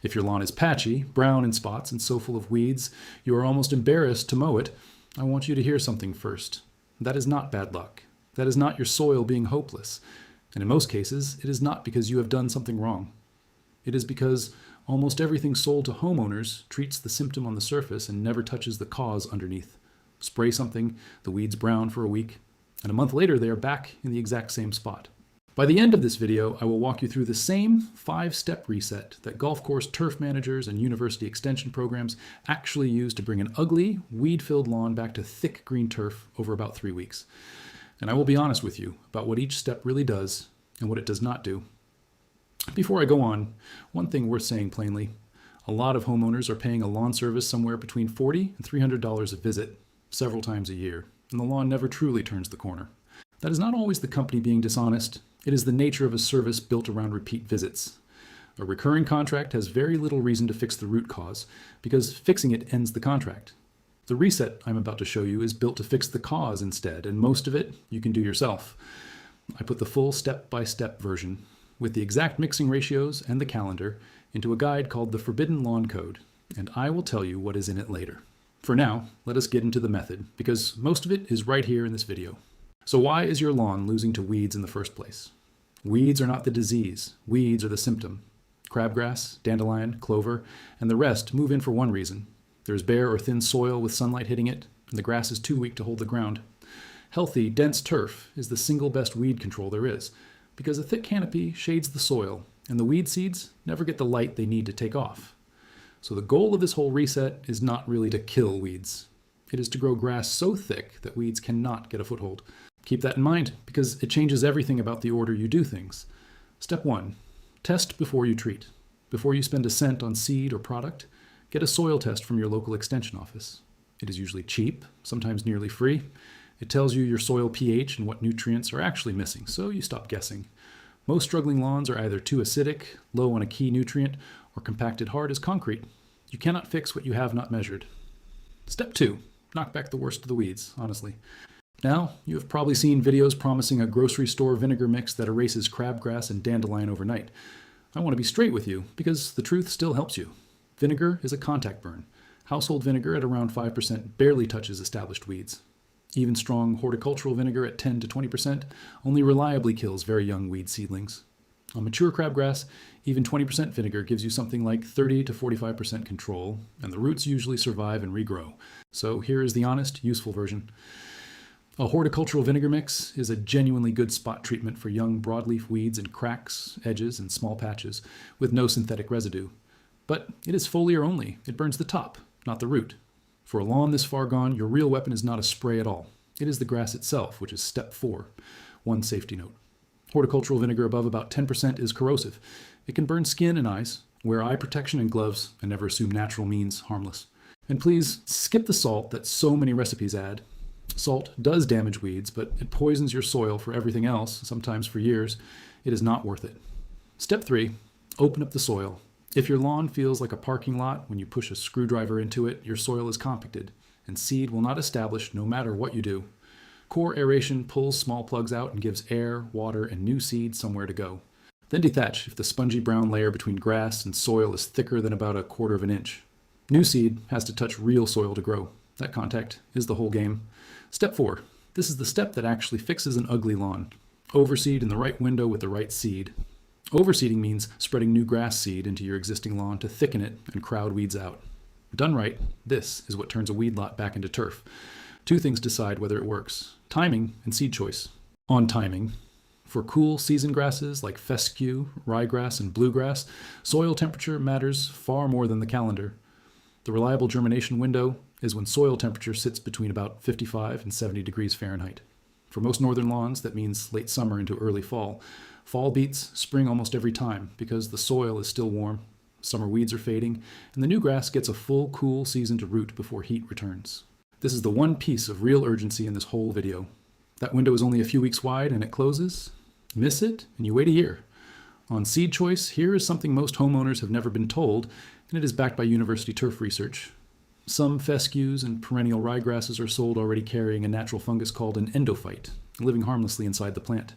If your lawn is patchy, brown in spots, and so full of weeds you are almost embarrassed to mow it, I want you to hear something first. That is not bad luck. That is not your soil being hopeless. And in most cases, it is not because you have done something wrong. It is because almost everything sold to homeowners treats the symptom on the surface and never touches the cause underneath. Spray something, the weeds brown for a week, and a month later they are back in the exact same spot. By the end of this video, I will walk you through the same 5-step reset that golf course turf managers and university extension programs actually use to bring an ugly, weed-filled lawn back to thick green turf over about 3 weeks. And I will be honest with you about what each step really does and what it does not do. Before I go on, one thing worth saying plainly: a lot of homeowners are paying a lawn service somewhere between $40 and $300 a visit, several times a year, and the lawn never truly turns the corner. That is not always the company being dishonest. It is the nature of a service built around repeat visits. A recurring contract has very little reason to fix the root cause, because fixing it ends the contract. The reset I'm about to show you is built to fix the cause instead, and most of it you can do yourself. I put the full step-by-step version, with the exact mixing ratios and the calendar, into a guide called the Forbidden Lawn Code, and I will tell you what is in it later. For now, let us get into the method, because most of it is right here in this video. So why is your lawn losing to weeds in the first place? Weeds are not the disease. Weeds are the symptom. Crabgrass, dandelion, clover, and the rest move in for one reason. There is bare or thin soil with sunlight hitting it, and the grass is too weak to hold the ground. Healthy, dense turf is the single best weed control there is, because a thick canopy shades the soil, and the weed seeds never get the light they need to take off. So the goal of this whole reset is not really to kill weeds. It is to grow grass so thick that weeds cannot get a foothold. Keep that in mind, because it changes everything about the order you do things. Step 1. Test before you treat. Before you spend a cent on seed or product, get a soil test from your local extension office. It is usually cheap, sometimes nearly free. It tells you your soil pH and what nutrients are actually missing, so you stop guessing. Most struggling lawns are either too acidic, low on a key nutrient, or compacted hard as concrete. You cannot fix what you have not measured. Step 2. Knock back the worst of the weeds, honestly. Now, you have probably seen videos promising a grocery store vinegar mix that erases crabgrass and dandelion overnight. I want to be straight with you, because the truth still helps you. Vinegar is a contact burn. Household vinegar at around 5% barely touches established weeds. Even strong horticultural vinegar at 10 to 20% only reliably kills very young weed seedlings. On mature crabgrass, even 20% vinegar gives you something like 30 to 45% control, and the roots usually survive and regrow. So here is the honest, useful version. A horticultural vinegar mix is a genuinely good spot treatment for young broadleaf weeds in cracks, edges, and small patches, with no synthetic residue. But it is foliar only. It burns the top, not the root. For a lawn this far gone, your real weapon is not a spray at all. It is the grass itself, which is step 4. One safety note. Horticultural vinegar above about 10% is corrosive. It can burn skin and eyes. Wear eye protection and gloves, and never assume natural means harmless. And please skip the salt that so many recipes add. Salt does damage weeds, but it poisons your soil for everything else, sometimes for years. It is not worth it. Step 3. Open up the soil. If your lawn feels like a parking lot when you push a screwdriver into it, your soil is compacted, and seed will not establish no matter what you do. Core aeration pulls small plugs out and gives air, water, and new seed somewhere to go. Then dethatch if the spongy brown layer between grass and soil is thicker than about 1/4 of an inch. New seed has to touch real soil to grow. That contact is the whole game. Step 4. This is the step that actually fixes an ugly lawn. Overseed in the right window with the right seed. Overseeding means spreading new grass seed into your existing lawn to thicken it and crowd weeds out. Done right, this is what turns a weed lot back into turf. 2 things decide whether it works: timing and seed choice. On timing, for cool season grasses like fescue, ryegrass, and bluegrass, soil temperature matters far more than the calendar. The reliable germination window is when soil temperature sits between about 55 and 70 degrees Fahrenheit. For most northern lawns, that means late summer into early fall. Fall beats spring almost every time because the soil is still warm, summer weeds are fading, and the new grass gets a full, cool season to root before heat returns. This is the one piece of real urgency in this whole video. That window is only a few weeks wide and it closes. Miss it, and you wait a year. On seed choice, here is something most homeowners have never been told, and it is backed by university turf research. Some fescues and perennial ryegrasses are sold already carrying a natural fungus called an endophyte, living harmlessly inside the plant.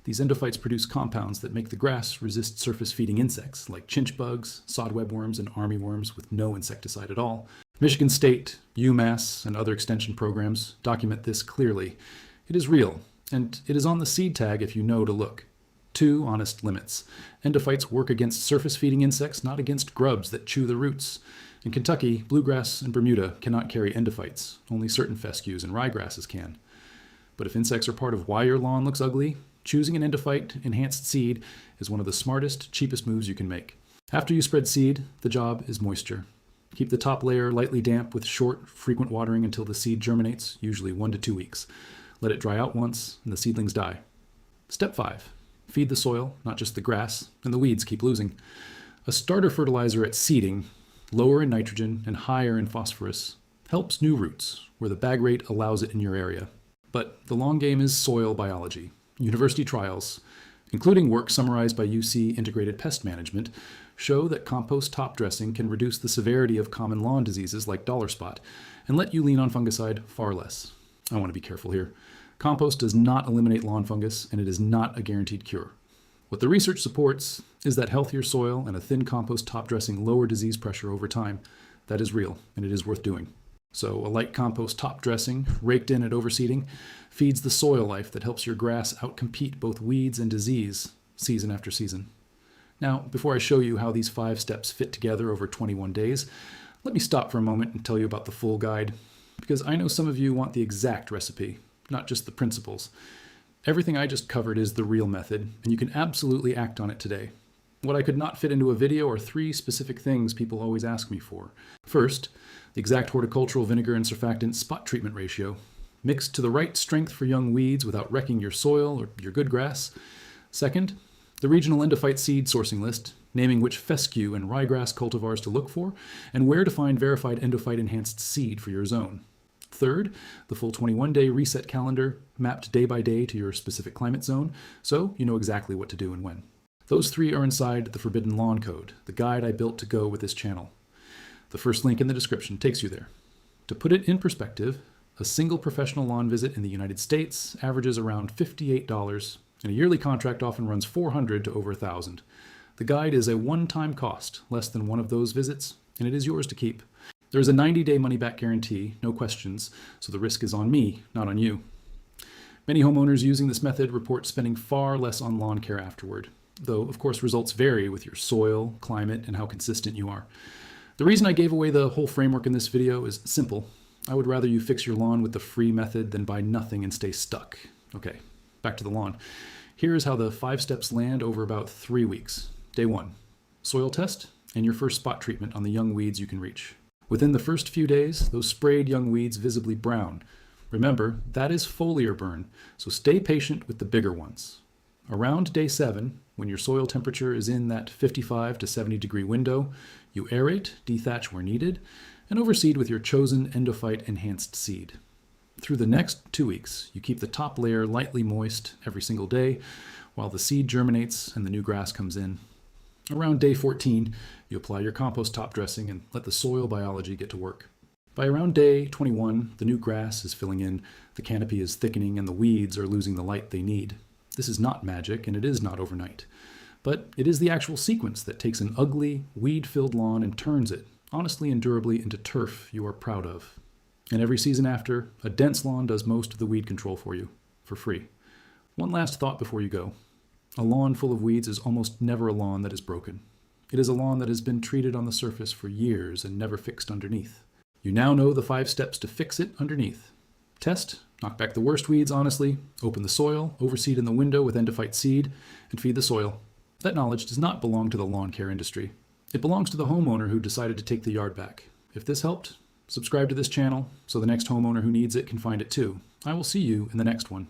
These endophytes produce compounds that make the grass resist surface-feeding insects like chinch bugs, sodwebworms, and armyworms with no insecticide at all. Michigan State, UMass, and other extension programs document this clearly. It is real, and it is on the seed tag if you know to look. 2 honest limits. Endophytes work against surface-feeding insects, not against grubs that chew the roots. In Kentucky, bluegrass and Bermuda cannot carry endophytes. Only certain fescues and ryegrasses can. But if insects are part of why your lawn looks ugly, choosing an endophyte-enhanced seed is one of the smartest, cheapest moves you can make. After you spread seed, the job is moisture. Keep the top layer lightly damp with short, frequent watering until the seed germinates, usually 1 to 2 weeks. Let it dry out once, and the seedlings die. Step 5. Feed the soil, not just the grass, and the weeds keep losing. A starter fertilizer at seeding, lower in nitrogen and higher in phosphorus, helps new roots, where the bag rate allows it in your area. But the long game is soil biology. University trials, including work summarized by UC Integrated Pest Management, show that compost top dressing can reduce the severity of common lawn diseases like dollar spot and let you lean on fungicide far less. I want to be careful here. Compost does not eliminate lawn fungus, and it is not a guaranteed cure. What the research supports is that healthier soil and a thin compost top dressing lower disease pressure over time. That is real, and it is worth doing. So a light compost top dressing, raked in at overseeding, feeds the soil life that helps your grass outcompete both weeds and disease season after season. Now, before I show you how these 5 steps fit together over 21 days, let me stop for a moment and tell you about the full guide, because I know some of you want the exact recipe, not just the principles. Everything I just covered is the real method, and you can absolutely act on it today. What I could not fit into a video are 3 specific things people always ask me for. First, the exact horticultural vinegar and surfactant spot treatment ratio, mixed to the right strength for young weeds without wrecking your soil or your good grass. Second, the regional endophyte seed sourcing list, naming which fescue and ryegrass cultivars to look for, and where to find verified endophyte-enhanced seed for your zone. Third, the full 21-day reset calendar, mapped day by day to your specific climate zone, so you know exactly what to do and when. Those 3 are inside the Forbidden Lawn Code, the guide I built to go with this channel. The first link in the description takes you there. To put it in perspective, a single professional lawn visit in the United States averages around $58, and a yearly contract often runs $400 to over $1,000. The guide is a one-time cost, less than one of those visits, and it is yours to keep. There is a 90-day money-back guarantee, no questions, so the risk is on me, not on you. Many homeowners using this method report spending far less on lawn care afterward, though of course results vary with your soil, climate, and how consistent you are. The reason I gave away the whole framework in this video is simple. I would rather you fix your lawn with the free method than buy nothing and stay stuck. Okay, back to the lawn. Here is how the 5 steps land over about 3 weeks. Day 1, soil test and your first spot treatment on the young weeds you can reach. Within the first few days, those sprayed young weeds visibly brown. Remember, that is foliar burn, so stay patient with the bigger ones. Around day 7, when your soil temperature is in that 55 to 70 degree window, you aerate, dethatch where needed, and overseed with your chosen endophyte-enhanced seed. Through the next 2 weeks, you keep the top layer lightly moist every single day while the seed germinates and the new grass comes in. Around day 14, you apply your compost top dressing and let the soil biology get to work. By around day 21, the new grass is filling in, the canopy is thickening, and the weeds are losing the light they need. This is not magic, and it is not overnight. But it is the actual sequence that takes an ugly, weed-filled lawn and turns it, honestly and durably, into turf you are proud of. And every season after, a dense lawn does most of the weed control for you, for free. One last thought before you go. A lawn full of weeds is almost never a lawn that is broken. It is a lawn that has been treated on the surface for years and never fixed underneath. You now know the 5 steps to fix it underneath. Test, knock back the worst weeds honestly, open the soil, overseed in the window with endophyte seed, and feed the soil. That knowledge does not belong to the lawn care industry. It belongs to the homeowner who decided to take the yard back. If this helped, subscribe to this channel so the next homeowner who needs it can find it too. I will see you in the next one.